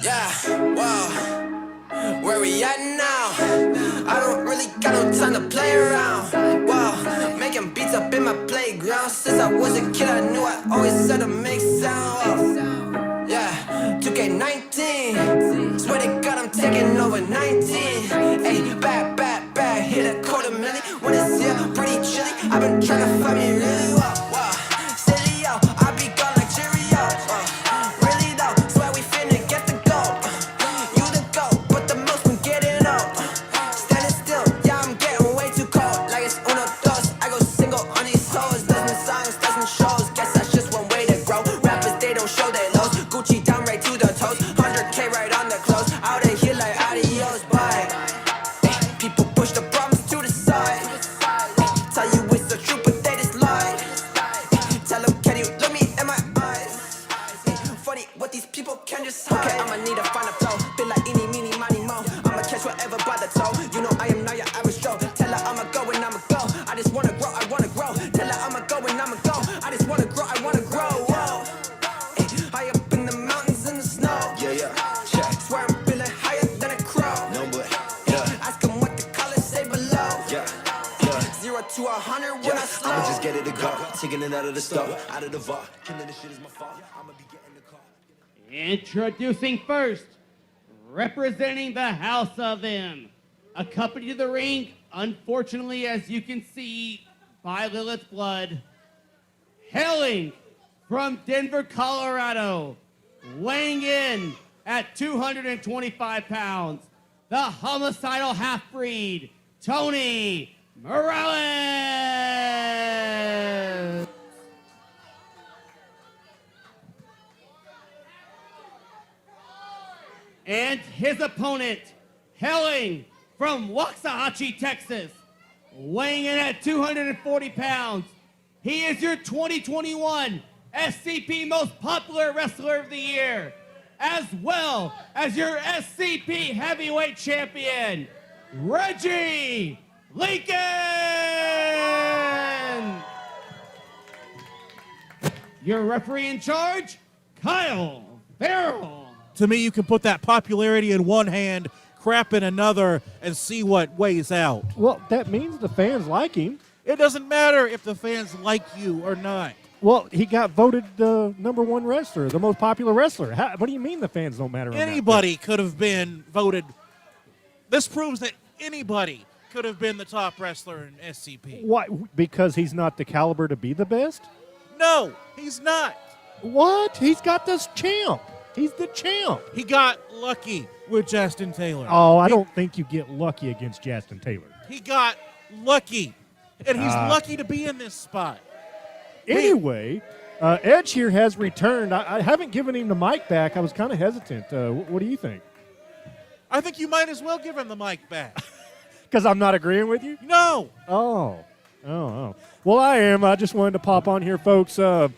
Yeah, whoa, where we at now? I don't really got no time to play around. Whoa, making beats up in my playground. Since I was a kid, I knew I always had to make sound. Whoa. Yeah, 2K19. Swear to God, I'm taking over 19. Hey, bad, hit a quarter million. When it's here, pretty chilly. I've been trying to find me really well. Silly, yo, I be gone like Cheerio. Really though, swear we finna get the gold. You the goat, but the most been getting old. Standing still, yeah, I'm getting way too cold. Like it's uno dos, I go single on these hoes. Doesn't songs, doesn't shows. Guess that's just one way to grow. Rappers, they don't show their lows. Gucci down right to the toes. 100K right on the clothes. Out of here like adios, bye. People push the problems to the side. Tell you it's the truth, but they just lie. Tell them, can you look me in my eyes? Funny what these people can just hide. Okay, I'ma need to find a flow. Feel like eeny, meeny, miny, mo. I'ma catch whatever by the toe. You know I am not your average Joe. Tell her I'ma go and I'ma go. I just wanna grow, I wanna grow. Tell her I'ma go and I'ma go. I just wanna grow, I wanna grow. Whoa. High up in the mountains in the snow. Yeah. Swear I'm feeling higher than a crow. No, but ask them what the colors say below. 0 to 100 when I slow. I'ma just get it to go. Taking it out of the store, out of the vault. Killing this shit is my fault. I'ma be getting the call. Introducing first, representing the House of M, accompanied to the ring, unfortunately, as you can see, by Lilith's blood, hailing from Denver, Colorado, weighing in at 225 pounds, the homicidal half-breed, Tony Morales. And his opponent, hailing from Waxahachie, Texas, weighing in at 240 pounds. He is your 2021 SCP Most Popular Wrestler of the Year, as well as your SCP Heavyweight Champion, Reggie Lincoln! Your referee in charge, Kyle Farrell. To me, you can put that popularity in one hand, crap in another, and see what weighs out. Well, that means the fans like him. It doesn't matter if the fans like you or not. Well, he got voted the #1 wrestler, the most popular wrestler. What do you mean the fans don't matter? Anybody could have been voted. This proves that anybody could have been the top wrestler in SCP. Why? Because he's not the caliber to be the best? No, he's not. What? He's got this champ. He's the champ. He got lucky with Justin Taylor. Oh, I don't think you get lucky against Justin Taylor. He got lucky, and he's lucky to be in this spot. Anyway, Edge here has returned. I haven't given him the mic back. I was kind of hesitant. What do you think? I think you might as well give him the mic back. Because I'm not agreeing with you? No. Oh. Well, I am. I just wanted to pop on here, folks. Want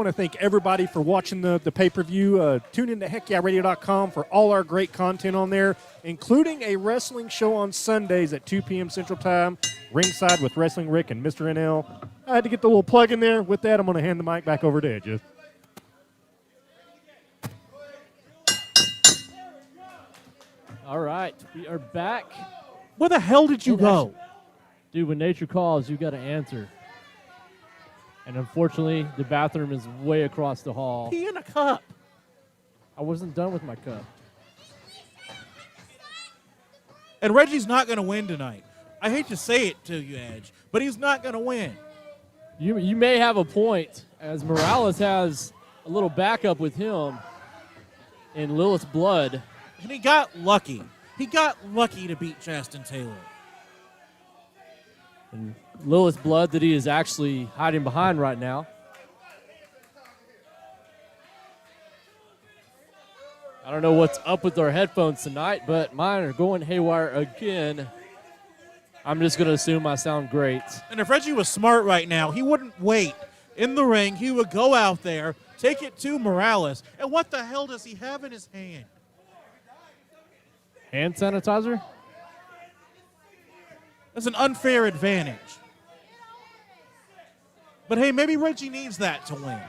to thank everybody for watching the pay-per-view. Tune in to heckyeahradio.com for all our great content on there, including a wrestling show on Sundays at 2 p.m. Central Time, ringside with Wrestling Rick and Mr. NL. I had to get the little plug in there. With that, I'm going to hand the mic back over to Edge. All right, we are back. Where the hell did you go? Dude, when nature calls, you got to answer. And unfortunately, the bathroom is way across the hall. Pee in a cup. I wasn't done with my cup. And Reggie's not going to win tonight. I hate to say it to you, Edge, but he's not going to win. You may have a point, as Morales has a little backup with him in Lilith's blood. And he got lucky. He got lucky to beat Justin Taylor. And Lilith's blood that he is actually hiding behind right now. I don't know what's up with our headphones tonight, but mine are going haywire again. I'm just going to assume I sound great. And if Reggie was smart right now, he wouldn't wait in the ring. He would go out there, take it to Morales. And what the hell does he have in his hand? Hand sanitizer? That's an unfair advantage. But hey, maybe Reggie needs that to win.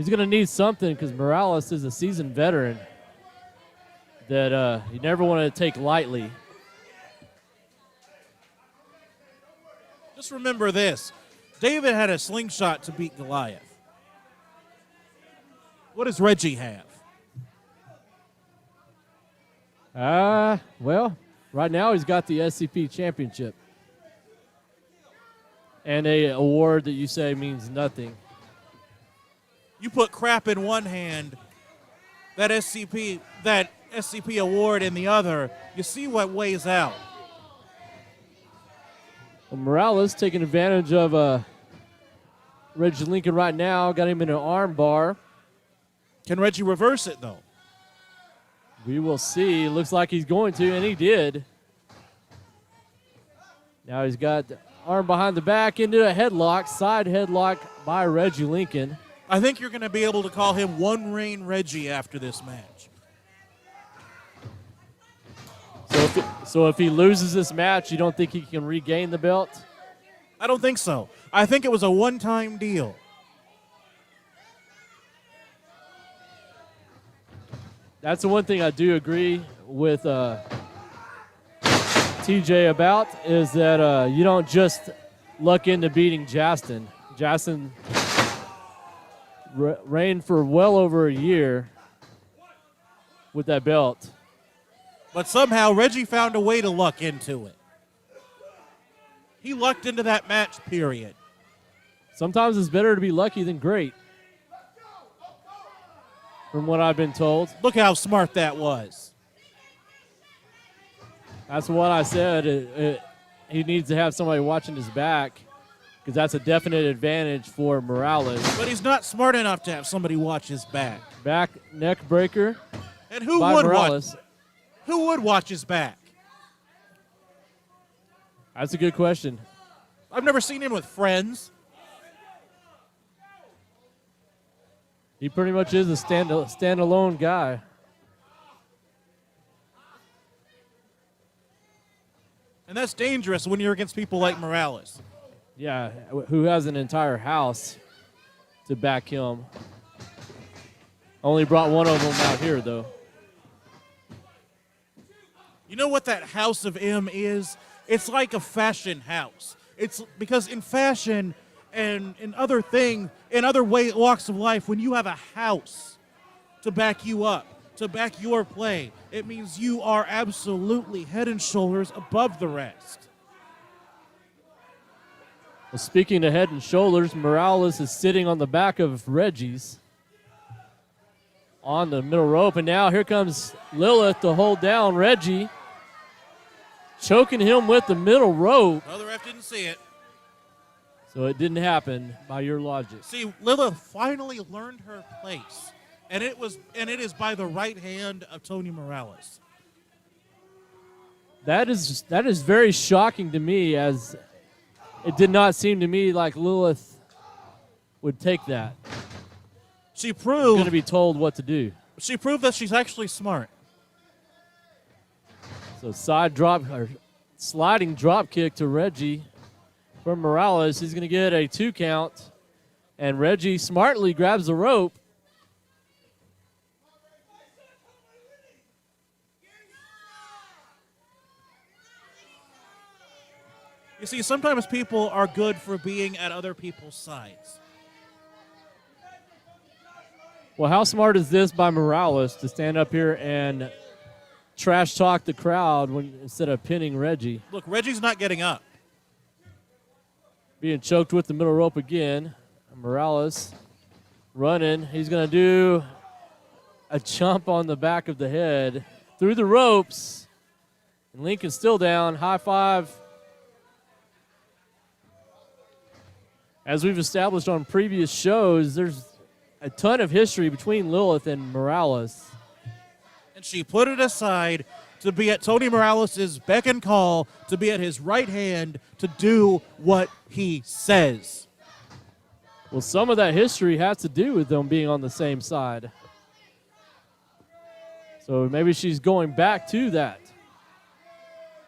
He's going to need something because Morales is a seasoned veteran that you never want to take lightly. Just remember this. David had a slingshot to beat Goliath. What does Reggie have? Well, right now he's got the SCP Championship. And a award that you say means nothing. You put crap in one hand, that SCP award in the other, you see what weighs out. Well, Morales taking advantage of Reggie Lincoln right now. Got him in an arm bar. Can Reggie reverse it, though? We will see. Looks like he's going to, and he did. Now he's got the arm behind the back into a headlock, side headlock by Reggie Lincoln. I think you're going to be able to call him One Reign Reggie after this match. So if he loses this match, you don't think he can regain the belt? I don't think so. I think it was a one-time deal. That's the one thing I do agree with TJ about is that you don't just luck into beating Justin. Justin reigned for well over a year with that belt. But somehow Reggie found a way to luck into it. He lucked into that match, period. Sometimes it's better to be lucky than great, from what I've been told. Look how smart that was. That's what I said. He needs to have somebody watching his back because that's a definite advantage for Morales. But he's not smart enough to have somebody watch his back. Back neck breaker. And who by would Morales. Who would watch his back? That's a good question. I've never seen him with friends. He pretty much is a standalone guy. And that's dangerous when you're against people like Morales. Yeah, who has an entire house to back him. Only brought one of them out here, though. You know what that House of M is? It's like a fashion house. It's because in fashion and in other walks of life, when you have a house to back you up, to back your play, it means you are absolutely head and shoulders above the rest. Well, speaking of head and shoulders, Morales is sitting on the back of Reggie's on the middle rope, and now here comes Lilith to hold down Reggie, choking him with the middle rope. No, the ref didn't see it. So it didn't happen by your logic. See, Lilith finally learned her place, and it is by the right hand of Tony Morales. That is very shocking to me, as it did not seem to me like Lilith would take that. She Going proved to be told what to do. She proved that she's actually smart. So sliding drop kick to Reggie from Morales. He's going to get a 2 count, and Reggie smartly grabs the rope. You see, sometimes people are good for being at other people's sides. Well, how smart is this by Morales to stand up here and trash talk the crowd instead of pinning Reggie? Look, Reggie's not getting up. Being choked with the middle rope again. Morales running. He's going to do a jump on the back of the head through the ropes. And Lincoln's still down. High five. As we've established on previous shows, there's a ton of history between Lilith and Morales. And she put it aside to be at Tony Morales' beck and call, to be at his right hand, to do what he says. Well, some of that history has to do with them being on the same side. So maybe she's going back to that.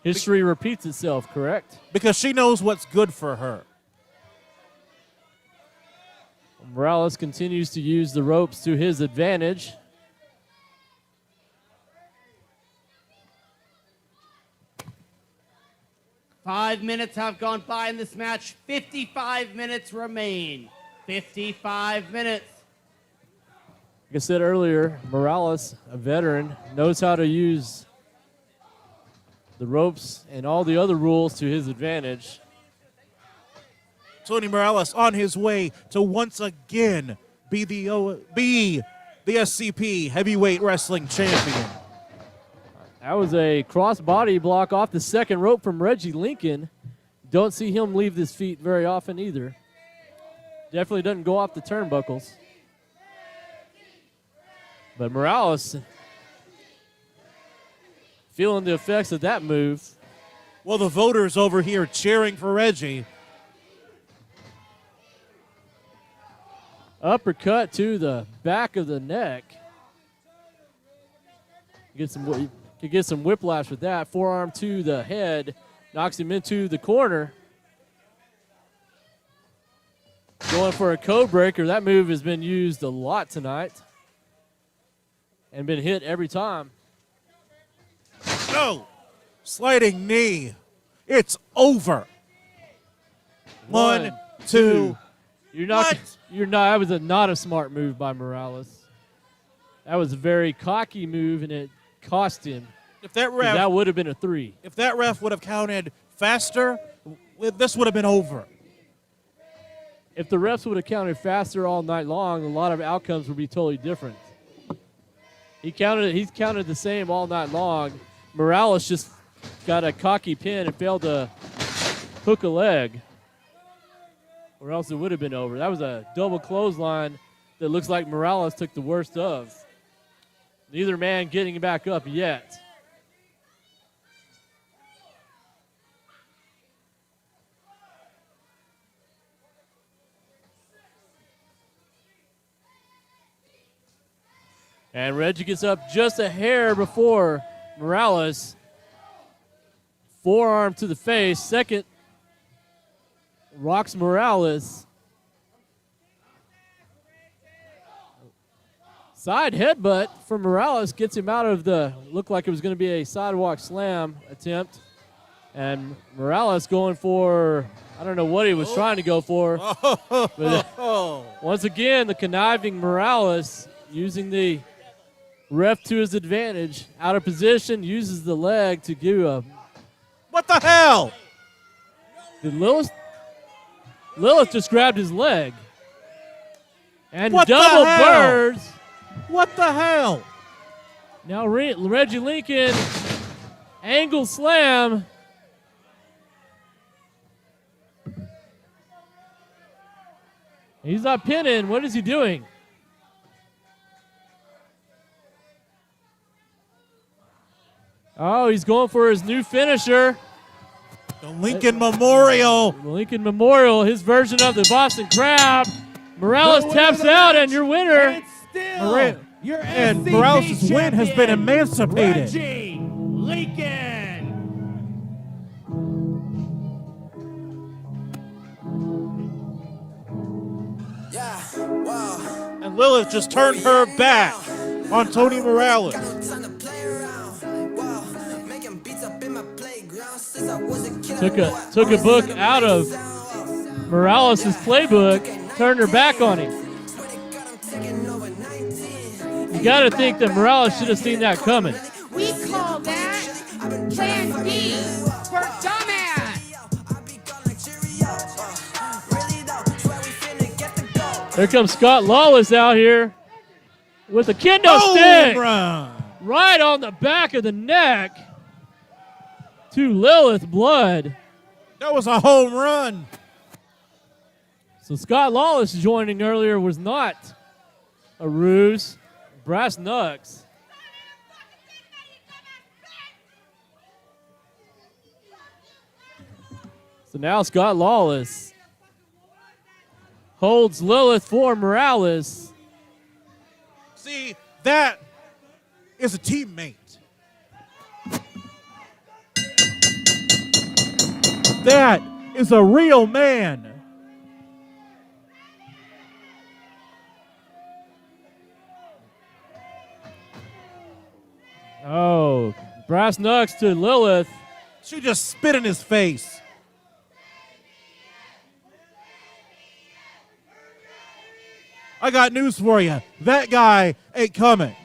History repeats itself, correct? Because she knows what's good for her. Morales continues to use the ropes to his advantage. Five minutes have gone by in this match. 55 minutes remain. 55 minutes. Like I said earlier, Morales, a veteran, knows how to use the ropes and all the other rules to his advantage. Tony Morales on his way to once again be the SCP Heavyweight Wrestling Champion. That was a cross-body block off the second rope from Reggie Lincoln. Don't see him leave his feet very often either. Definitely doesn't go off the turnbuckles. But Morales feeling the effects of that move. Well, the voters over here cheering for Reggie. Uppercut to the back of the neck. Could get some whiplash with that. Forearm to the head. Knocks him into the corner. Going for a code breaker. That move has been used a lot tonight. And been hit every time. No! Sliding knee. It's over. One, two. You're not. What? You're not. That was not a smart move by Morales. That was a very cocky move, and it cost him. If that ref, that would have been a 3. if that ref would have counted faster, this would have been over. If the refs would have counted faster all night long, a lot of outcomes would be totally different. He's counted the same all night long. Morales just got a cocky pin and failed to hook a leg, or else it would have been over. That was a double clothesline that looks like Morales took the worst of. Neither man getting back up yet. And Reggie gets up just a hair before Morales. Forearm to the face. Second rocks Morales. Side headbutt from Morales gets him out of the, looked like it was going to be a sidewalk slam attempt. And Morales going for, I don't know what he was trying to go for. But once again, the conniving Morales using the ref to his advantage. Out of position, uses the leg to give a. What the hell? Did Lilith just grabbed his leg. And What the double hell? birds. What the hell? Now Reggie Lincoln, angle slam. He's not pinning. What is he doing? Oh, he's going for his new finisher. The Lincoln Memorial. The Lincoln Memorial, his version of the Boston Crab. Morales taps out, and your winner. And still, your And SCP Morales' win has been champion, emancipated. Reggie Lincoln. Yeah, wow. And Lilith just turned her back on Tony Morales. Got no time to play around. Wow, making beats up in my playground since I was a kid. Took a book out of Morales' playbook, turned her back on him. You got to think that Morales should have seen that coming. We call that Plan B for dumbass. There comes Scott Lawless out here with a kendo stick Run. right on the back of the neck to Lilith Blood. That was a home run. So Scott Lawless joining earlier was not a ruse. Brass knucks. So now Scott Lawless holds Lilith for Morales. See, that is a teammate. That is a real man. Oh, brass knucks to Lilith. She just spit in his face. I got news for you. That guy ain't coming.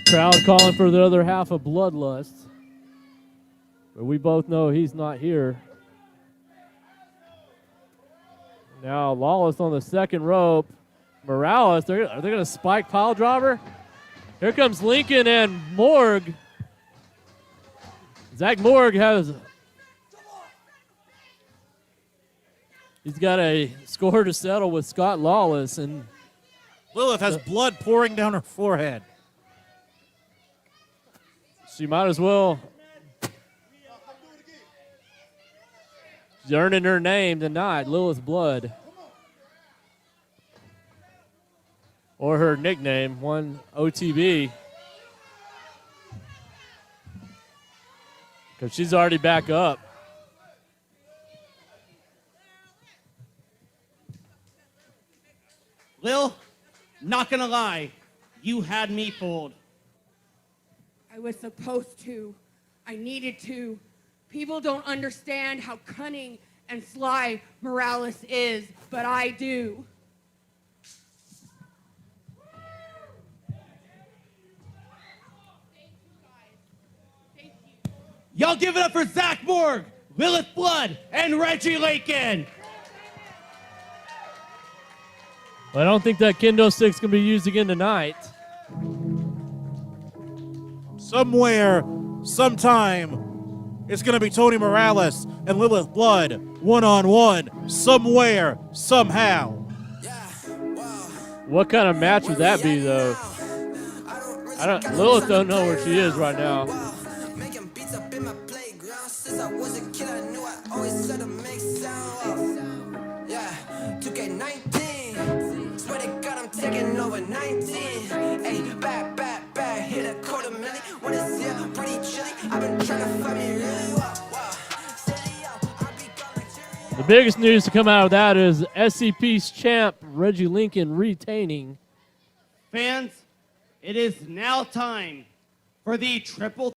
Crowd calling for the other half of Bloodlust. But we both know he's not here. Now Lawless on the second rope. Morales, are they going to spike pile driver? Here comes Lincoln and Morg. Zach Morg he's got a score to settle with Scott Lawless, and Lilith has blood pouring down her forehead. she might as well. She's earning her name tonight, Lilith Blood. Or her nickname, one OTB. Because she's already back up. Lil, not gonna lie, you had me fooled. I was supposed to. I needed to. People don't understand how cunning and sly Morales is, but I do. Y'all give it up for Zach Morg, Lilith Blood, and Reggie Lincoln. I don't think that kendo stick's going to be used again tonight. Somewhere, sometime, it's going to be Tony Morales and Lilith Blood one-on-one. Somewhere, somehow. What kind of match would that be, though? Lilith don't know where she is right now. Making beats up in my playground. Since I was a kid, I knew I always said to make sound. Yeah, 2K19. Swear to God, I'm taking over 19. Hey, back, hit a quarter million. When it's here, pretty chilly. I've been trying to find me really well. The biggest news to come out of that is SCP's champ, Reggie Lincoln, retaining. Fans, it is now time for the triple